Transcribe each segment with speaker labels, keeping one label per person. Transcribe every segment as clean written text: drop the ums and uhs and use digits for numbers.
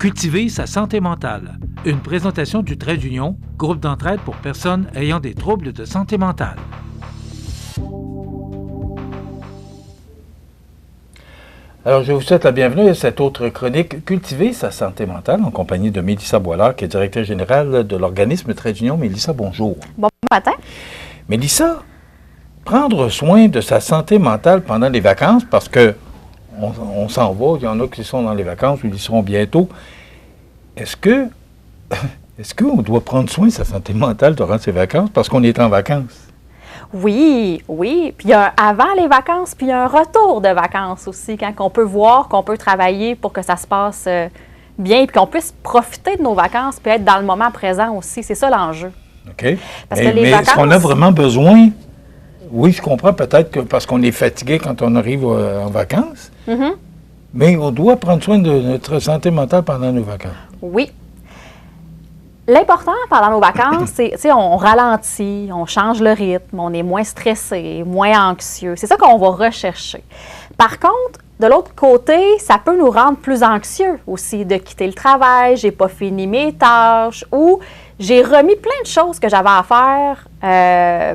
Speaker 1: Cultiver sa santé mentale. Une présentation du Trait d'Union, groupe d'entraide pour personnes ayant des troubles de santé mentale. Alors, je vous souhaite la bienvenue à cette autre chronique « Cultiver sa santé mentale » en compagnie de Mélissa Boilard, qui est directrice générale de l'organisme Trait d'Union. Mélissa, bonjour.
Speaker 2: Bon matin.
Speaker 1: Mélissa, prendre soin de sa santé mentale pendant les vacances, parce que on s'en va, il y en a qui sont dans les vacances, ou ils y seront bientôt. Est-ce qu'on doit prendre soin de sa santé mentale durant ces vacances parce qu'on est en vacances?
Speaker 2: Oui. Puis il y a avant les vacances, puis il y a un retour de vacances aussi, quand on peut voir, qu'on peut travailler pour que ça se passe bien, puis qu'on puisse profiter de nos vacances, puis être dans le moment présent aussi. C'est ça l'enjeu.
Speaker 1: OK.
Speaker 2: Parce
Speaker 1: mais est-ce qu'on a vraiment besoin? Oui, je comprends peut-être que parce qu'on est fatigué quand on arrive en vacances, mais on doit prendre soin de notre santé mentale pendant nos vacances.
Speaker 2: Oui. L'important pendant nos vacances, c'est on ralentit, on change le rythme, on est moins stressé, moins anxieux. C'est ça qu'on va rechercher. Par contre, de l'autre côté, ça peut nous rendre plus anxieux aussi de quitter le travail, j'ai pas fini mes tâches ou j'ai remis plein de choses que j'avais à faire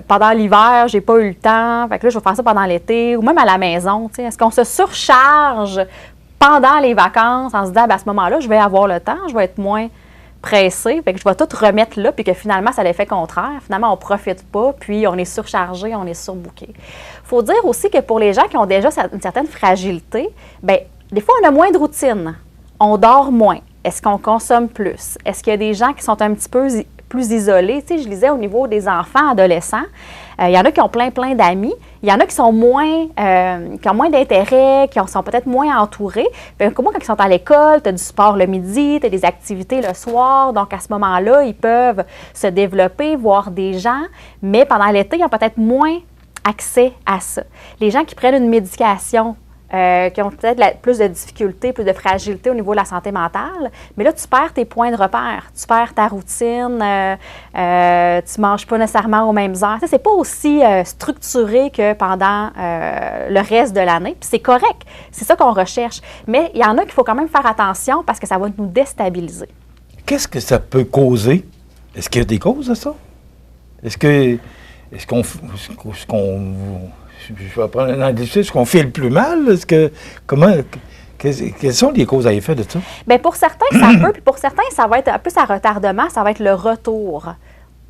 Speaker 2: pendant l'hiver, j'ai pas eu le temps, fait que là, je vais faire ça pendant l'été ou même à la maison. Est-ce qu'on se surcharge pendant les vacances en se disant, à ce moment-là, je vais avoir le temps, je vais être moins pressé, fait que je vais tout remettre là, puis que finalement, ça a l'effet contraire. Finalement, on ne profite pas, puis on est surchargé, on est surbooké. Il faut dire aussi que pour les gens qui ont déjà une certaine fragilité, bien, des fois, on a moins de routine. On dort moins. Est-ce qu'on consomme plus? Est-ce qu'il y a des gens qui sont un petit peu plus isolés? Tu sais, je lisais au niveau des enfants, adolescents, il y en a qui ont plein d'amis. Il y en a qui sont moins, qui ont moins d'intérêt, qui sont peut-être moins entourés. Comment quand ils sont à l'école, tu as du sport le midi, tu as des activités le soir. Donc, à ce moment-là, ils peuvent se développer, voir des gens. Mais pendant l'été, ils ont peut-être moins accès à ça. Les gens qui prennent une médication, qui ont peut-être plus de difficultés, plus de fragilité au niveau de la santé mentale, mais là, tu perds tes points de repère, tu perds ta routine, tu ne manges pas nécessairement aux mêmes heures. C'est pas aussi structuré que pendant le reste de l'année, puis c'est correct, c'est ça qu'on recherche. Mais il y en a qu'il faut quand même faire attention parce que ça va nous déstabiliser.
Speaker 1: Qu'est-ce que ça peut causer? Est-ce qu'il y a des causes à ça? Est-ce qu'on je vais prendre un anglicisme, est-ce qu'on file plus mal? Quelles sont les causes à effet de ça?
Speaker 2: Bien, pour certains, ça peut, puis pour certains, ça va être plus à retardement, ça va être le retour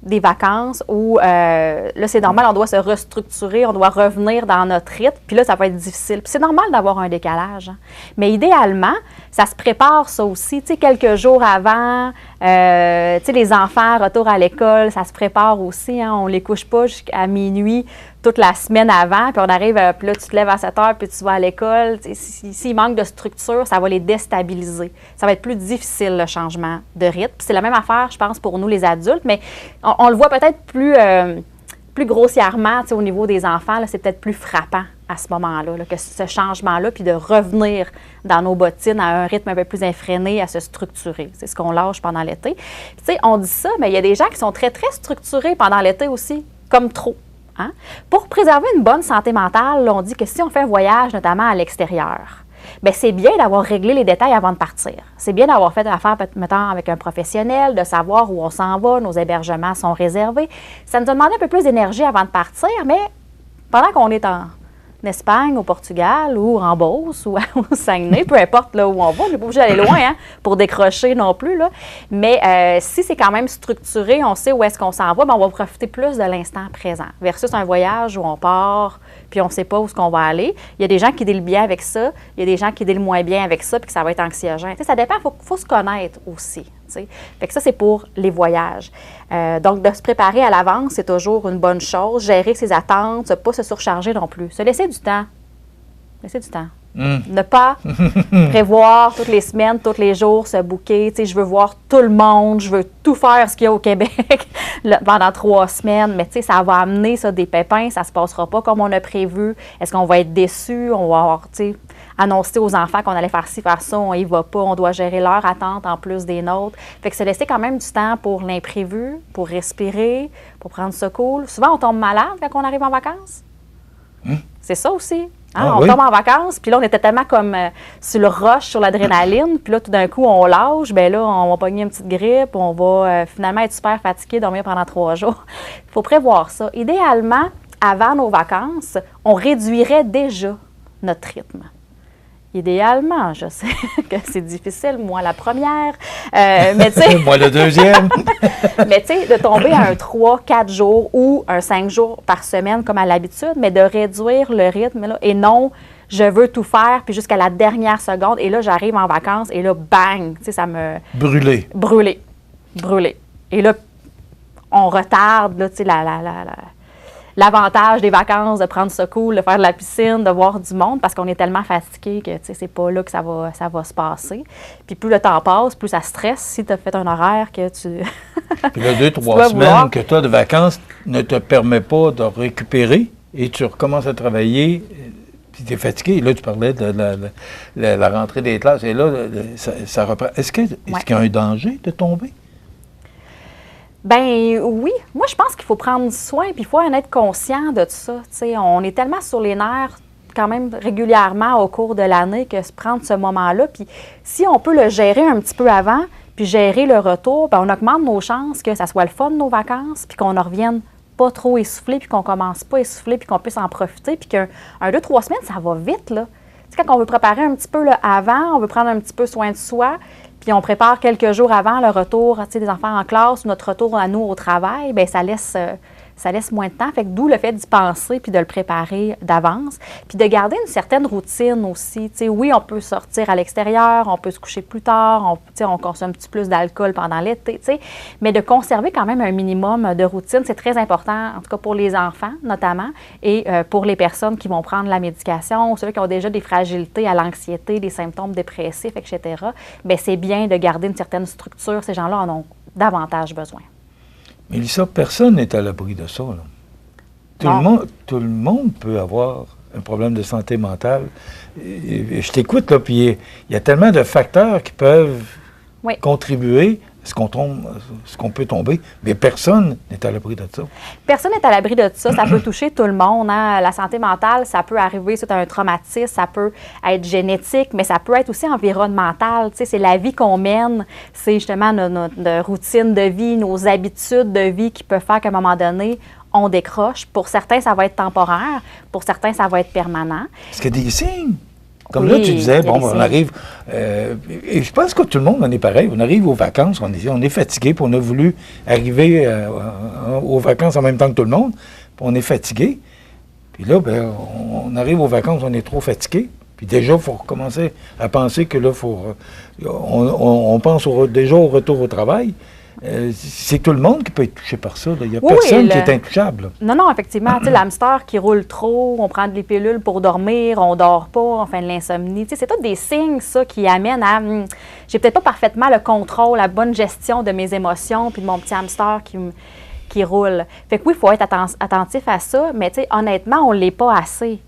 Speaker 2: des vacances où, là, c'est normal, on doit se restructurer, on doit revenir dans notre rythme, puis là, ça va être difficile. Puis c'est normal d'avoir un décalage, hein. Mais idéalement, ça se prépare, ça aussi, tu sais, quelques jours avant, tu sais, les enfants, retour à l'école, ça se prépare aussi, hein. On ne les couche pas jusqu'à minuit toute la semaine avant, puis on arrive, puis là, tu te lèves à 7 heures, puis tu vas à l'école. S'il manque de structure, ça va les déstabiliser. Ça va être plus difficile, le changement de rythme. Puis c'est la même affaire, je pense, pour nous, les adultes, mais on le voit peut-être plus grossièrement, au niveau des enfants, là, c'est peut-être plus frappant à ce moment-là, que ce changement-là, puis de revenir dans nos bottines à un rythme un peu plus effréné, à se structurer. C'est ce qu'on lâche pendant l'été. Tu sais, on dit ça, mais il y a des gens qui sont très structurés pendant l'été aussi, comme trop. Hein? Pour préserver une bonne santé mentale, là, on dit que si on fait un voyage, notamment à l'extérieur, bien, c'est bien d'avoir réglé les détails avant de partir. C'est bien d'avoir fait affaire, mettons, avec un professionnel, de savoir où on s'en va, nos hébergements sont réservés. Ça nous a demandé un peu plus d'énergie avant de partir, mais pendant qu'on est en Espagne, au Portugal ou en Beauce ou au Saguenay, peu importe là où on va, on n'est pas obligé d'aller loin pour décrocher non plus, là. Mais si c'est quand même structuré, on sait où est-ce qu'on s'en va, bien, on va profiter plus de l'instant présent versus un voyage où on part puis on ne sait pas où est-ce qu'on va aller. Il y a des gens qui dealent bien avec ça, il y a des gens qui dealent moins bien avec ça puis que ça va être anxiogène. Tu sais, ça dépend, il faut se connaître aussi. T'sais. Fait que ça, c'est pour les voyages. Donc, de se préparer à l'avance, c'est toujours une bonne chose. Gérer ses attentes, ne pas se surcharger non plus. Se laisser du temps. Laisser du temps. Ne pas prévoir toutes les semaines, tous les jours, se booker. Je veux voir tout le monde, je veux tout faire ce qu'il y a au Québec pendant 3 semaines. Mais ça va amener ça, des pépins, ça ne se passera pas comme on a prévu. Est-ce qu'on va être déçu? On va avoir, annoncer aux enfants qu'on allait faire ci, faire ça, on y va pas, on doit gérer leur attente en plus des nôtres. Fait que se laisser quand même du temps pour l'imprévu, pour respirer, pour prendre ça cool. Souvent, on tombe malade quand on arrive en vacances. C'est ça aussi. On tombe en vacances, puis là, on était tellement comme sur le rush, sur l'adrénaline, puis là, tout d'un coup, on lâche, bien là, on va pogner une petite grippe, on va finalement être super fatigué, dormir pendant 3 jours. Il faut prévoir ça. Idéalement, avant nos vacances, on réduirait déjà notre rythme. Idéalement, je sais que c'est difficile, moi la première, mais tu sais...
Speaker 1: moi le deuxième.
Speaker 2: Mais tu sais, de tomber à un 3-4 jours ou un 5 jours par semaine comme à l'habitude, mais de réduire le rythme là, et non, je veux tout faire, puis jusqu'à la dernière seconde, et là, j'arrive en vacances, et là, bang, tu sais, ça me...
Speaker 1: Brûler.
Speaker 2: Brûler. Et là, on retarde, là, tu sais, l'avantage des vacances, de prendre ce cool, de faire de la piscine, de voir du monde, parce qu'on est tellement fatigué que, tu sais, c'est pas là que ça va se passer. Puis plus le temps passe, plus ça stresse si tu as fait un horaire que tu...
Speaker 1: Puis là, 2-3 semaines que tu as de vacances ne te permet pas de récupérer et tu recommences à travailler, puis tu es fatigué. Là, tu parlais de la rentrée des classes, et là, ça reprend. Est-ce qu'il y a un danger de tomber?
Speaker 2: Ben oui. Moi, je pense qu'il faut prendre soin, puis il faut en être conscient de tout ça. T'sais, on est tellement sur les nerfs quand même régulièrement au cours de l'année que se prendre ce moment-là. Puis si on peut le gérer un petit peu avant, puis gérer le retour, ben on augmente nos chances que ça soit le fun de nos vacances, puis qu'on en revienne pas trop essoufflé, puis qu'on commence pas essoufflé, puis qu'on puisse en profiter, puis qu'un 2-3 semaines, ça va vite, là. Tu sais, quand on veut préparer un petit peu là, avant, on veut prendre un petit peu soin de soi, puis on prépare quelques jours avant le retour, tu sais, des enfants en classe ou notre retour à nous au travail, bien, ça laisse moins de temps. Fait que d'où le fait d'y penser puis de le préparer d'avance. Puis de garder une certaine routine aussi. Tu sais, oui, on peut sortir à l'extérieur, on peut se coucher plus tard, on consomme un petit peu plus d'alcool pendant l'été, tu sais, mais de conserver quand même un minimum de routine, c'est très important, en tout cas pour les enfants notamment, et pour les personnes qui vont prendre la médication, ceux qui ont déjà des fragilités à l'anxiété, des symptômes dépressifs, etc. Bien, c'est bien de garder une certaine structure. Ces gens-là en ont davantage besoin.
Speaker 1: Mélissa, personne n'est à l'abri de ça. Là. Tout le monde peut avoir un problème de santé mentale. Et je t'écoute, là, puis il y a tellement de facteurs qui peuvent contribuer à ce qu'on peut tomber, mais personne n'est à l'abri de ça. Personne
Speaker 2: n'est à l'abri de ça. Ça peut toucher tout le monde. Hein. La santé mentale, ça peut arriver suite à un traumatisme, ça peut être génétique, mais ça peut être aussi environnemental. Tu sais, c'est la vie qu'on mène, c'est justement notre routine de vie, nos habitudes de vie qui peuvent faire qu'à un moment donné, on décroche. Pour certains, ça va être temporaire. Pour certains, ça va être permanent.
Speaker 1: Est-ce qu'il y a des signes? Comme là, tu disais, bon, on arrive, et je pense que tout le monde en est pareil, on arrive aux vacances, on est fatigué, puis on a voulu arriver aux vacances en même temps que tout le monde, puis on est fatigué, puis là, ben, on arrive aux vacances, on est trop fatigué, puis déjà, il faut recommencer à penser que là, on pense déjà au retour au travail. C'est tout le monde qui peut être touché par ça. Il n'y a personne qui est intouchable. Là.
Speaker 2: Non, effectivement. L'hamster qui roule trop, on prend des pilules pour dormir, on ne dort pas, on fait de l'insomnie. C'est tous des signes, ça, qui amènent à... j'ai peut-être pas parfaitement le contrôle, la bonne gestion de mes émotions puis de mon petit hamster qui roule. Fait que oui, il faut être attentif à ça, mais honnêtement, on ne l'est pas assez.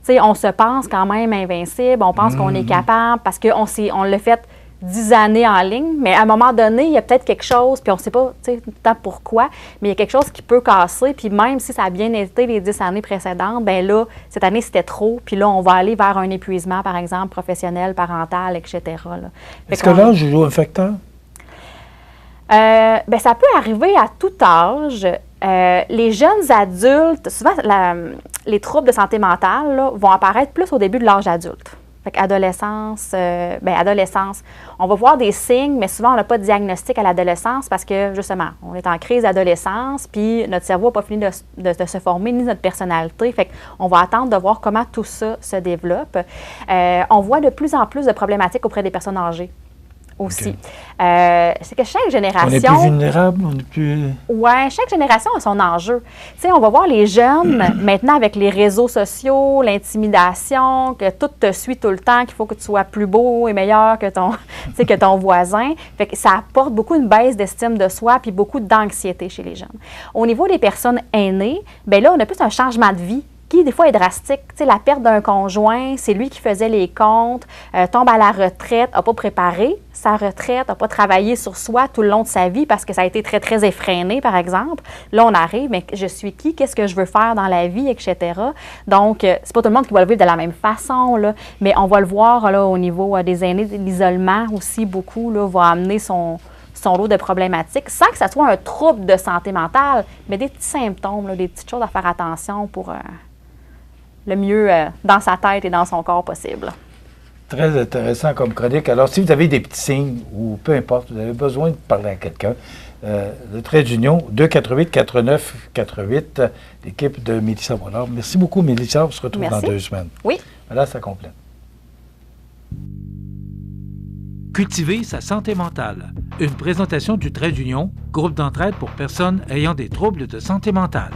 Speaker 2: On se pense quand même invincible, on pense qu'on est capable parce qu'on l'a fait 10 années en ligne, mais à un moment donné, il y a peut-être quelque chose, puis on ne sait pas tout le temps pourquoi, mais il y a quelque chose qui peut casser, puis même si ça a bien été les 10 années précédentes, bien là, cette année, c'était trop, puis là, on va aller vers un épuisement, par exemple, professionnel, parental, etc.
Speaker 1: Est-ce que l'âge joue un facteur?
Speaker 2: Bien, ça peut arriver à tout âge. Les jeunes adultes, souvent, les troubles de santé mentale là, vont apparaître plus au début de l'âge adulte. Fait qu'adolescence, adolescence, on va voir des signes, mais souvent, on n'a pas de diagnostic à l'adolescence parce que, justement, on est en crise d'adolescence, puis notre cerveau n'a pas fini de se former, ni notre personnalité. Fait qu'on va attendre de voir comment tout ça se développe. On voit de plus en plus de problématiques auprès des personnes âgées aussi. Okay. C'est que chaque génération...
Speaker 1: On est plus vulnérable, on est plus...
Speaker 2: Oui, chaque génération a son enjeu. Tu sais, on va voir les jeunes, maintenant avec les réseaux sociaux, l'intimidation, que tout te suit tout le temps, qu'il faut que tu sois plus beau et meilleur que ton voisin. Fait que ça apporte beaucoup une baisse d'estime de soi puis beaucoup d'anxiété chez les jeunes. Au niveau des personnes aînées, bien là, on a plus un changement de vie. qui, des fois, est drastique. Tu sais, la perte d'un conjoint, c'est lui qui faisait les comptes, tombe à la retraite, n'a pas préparé sa retraite, n'a pas travaillé sur soi tout le long de sa vie parce que ça a été très, très effréné, par exemple. Là, on arrive, mais je suis qui? Qu'est-ce que je veux faire dans la vie, etc. Donc, c'est pas tout le monde qui va le vivre de la même façon, là, mais on va le voir là, au niveau des aînés, l'isolement aussi, beaucoup, là, va amener son lot de problématiques, sans que ça soit un trouble de santé mentale, mais des petits symptômes, là, des petites choses à faire attention pour le mieux dans sa tête et dans son corps possible.
Speaker 1: Très intéressant comme chronique. Alors, si vous avez des petits signes, ou peu importe, vous avez besoin de parler à quelqu'un, le trait d'union, 248-4948, l'équipe de Mélissa Brollard. Merci beaucoup, Mélissa. On se retrouve dans 2 semaines.
Speaker 2: Oui.
Speaker 1: Voilà, ça complète. Cultiver sa santé mentale. Une présentation du Trait d'Union, groupe d'entraide pour personnes ayant des troubles de santé mentale.